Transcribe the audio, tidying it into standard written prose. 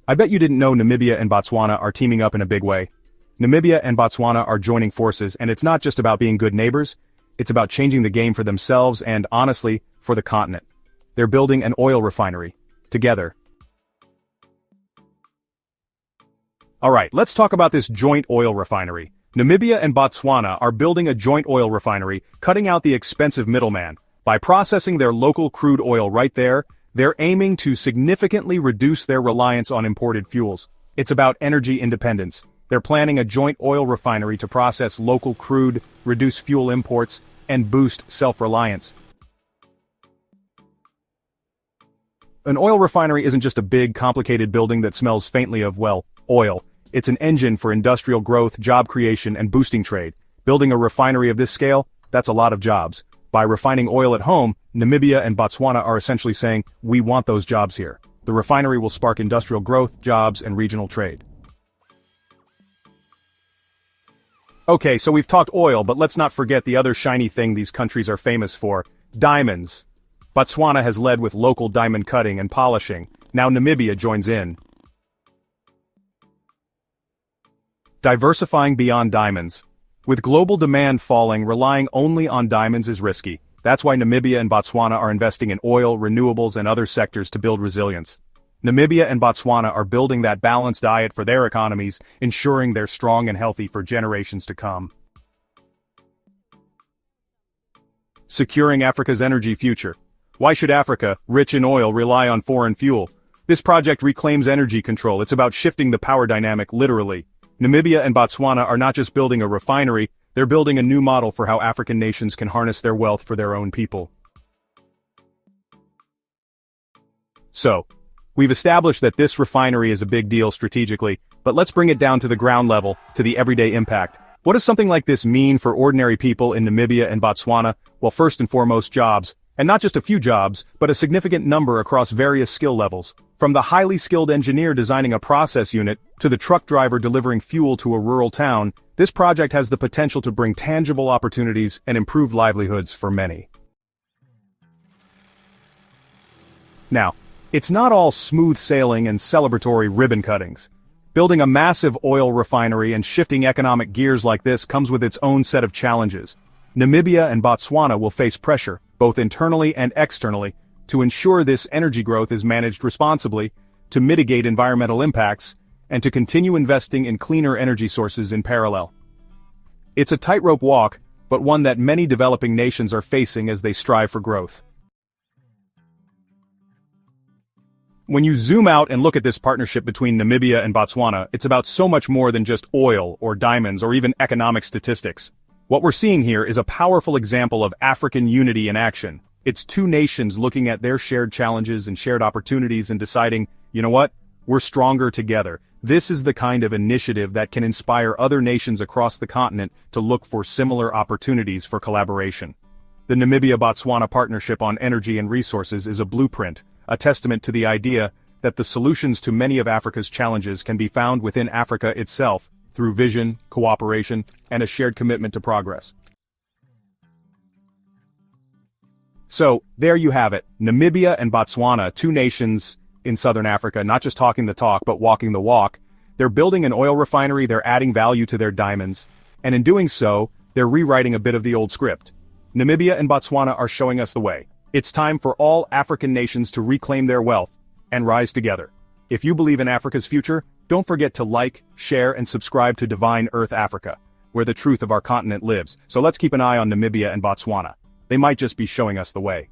I bet you didn't know Namibia and Botswana are teaming up in a big way. Namibia and Botswana are joining forces, and it's not just about being good neighbors, it's about changing the game for themselves and, honestly, for the continent. They're building an oil refinery. Together. Alright, let's talk about this joint oil refinery. Namibia and Botswana are building a joint oil refinery, cutting out the expensive middleman. By processing their local crude oil right there, they're aiming to significantly reduce their reliance on imported fuels. It's about energy independence. They're planning a joint oil refinery to process local crude, reduce fuel imports, and boost self-reliance. An oil refinery isn't just a big, complicated building that smells faintly of, well, oil. It's an engine for industrial growth, job creation, and boosting trade. Building a refinery of this scale, that's a lot of jobs. By refining oil at home, Namibia and Botswana are essentially saying, we want those jobs here. The refinery will spark industrial growth, jobs, and regional trade. Okay, so we've talked oil, but let's not forget the other shiny thing these countries are famous for. Diamonds. Botswana has led with local diamond cutting and polishing. Now Namibia joins in. Diversifying beyond diamonds. With global demand falling, relying only on diamonds is risky. That's why Namibia and Botswana are investing in oil, renewables, and other sectors to build resilience. Namibia and Botswana are building that balanced diet for their economies, ensuring they're strong and healthy for generations to come. Securing Africa's energy future. Why should Africa, rich in oil, rely on foreign fuel? This project reclaims energy control. It's about shifting the power dynamic literally. Namibia and Botswana are not just building a refinery, they're building a new model for how African nations can harness their wealth for their own people. So, we've established that this refinery is a big deal strategically, but let's bring it down to the ground level, to the everyday impact. What does something like this mean for ordinary people in Namibia and Botswana? Well, first and foremost, jobs. And not just a few jobs, but a significant number across various skill levels. From the highly skilled engineer designing a process unit, to the truck driver delivering fuel to a rural town, this project has the potential to bring tangible opportunities and improved livelihoods for many. Now, it's not all smooth sailing and celebratory ribbon cuttings. Building a massive oil refinery and shifting economic gears like this comes with its own set of challenges. Namibia and Botswana will face pressure, both internally and externally, to ensure this energy growth is managed responsibly, to mitigate environmental impacts, and to continue investing in cleaner energy sources in parallel. It's a tightrope walk, but one that many developing nations are facing as they strive for growth. When you zoom out and look at this partnership between Namibia and Botswana, it's about so much more than just oil or diamonds or even economic statistics. What we're seeing here is a powerful example of African unity in action. It's two nations looking at their shared challenges and shared opportunities and deciding, you know what? We're stronger together. This is the kind of initiative that can inspire other nations across the continent to look for similar opportunities for collaboration. The Namibia-Botswana Partnership on Energy and Resources is a blueprint, a testament to the idea that the solutions to many of Africa's challenges can be found within Africa itself, through vision, cooperation, and a shared commitment to progress. So, there you have it, Namibia and Botswana, two nations in southern Africa, not just talking the talk, but walking the walk. They're building an oil refinery, they're adding value to their diamonds, and in doing so, they're rewriting a bit of the old script. Namibia and Botswana are showing us the way. It's time for all African nations to reclaim their wealth and rise together. If you believe in Africa's future, don't forget to like, share, and subscribe to Divine Earth Africa, where the truth of our continent lives. So let's keep an eye on Namibia and Botswana. They might just be showing us the way.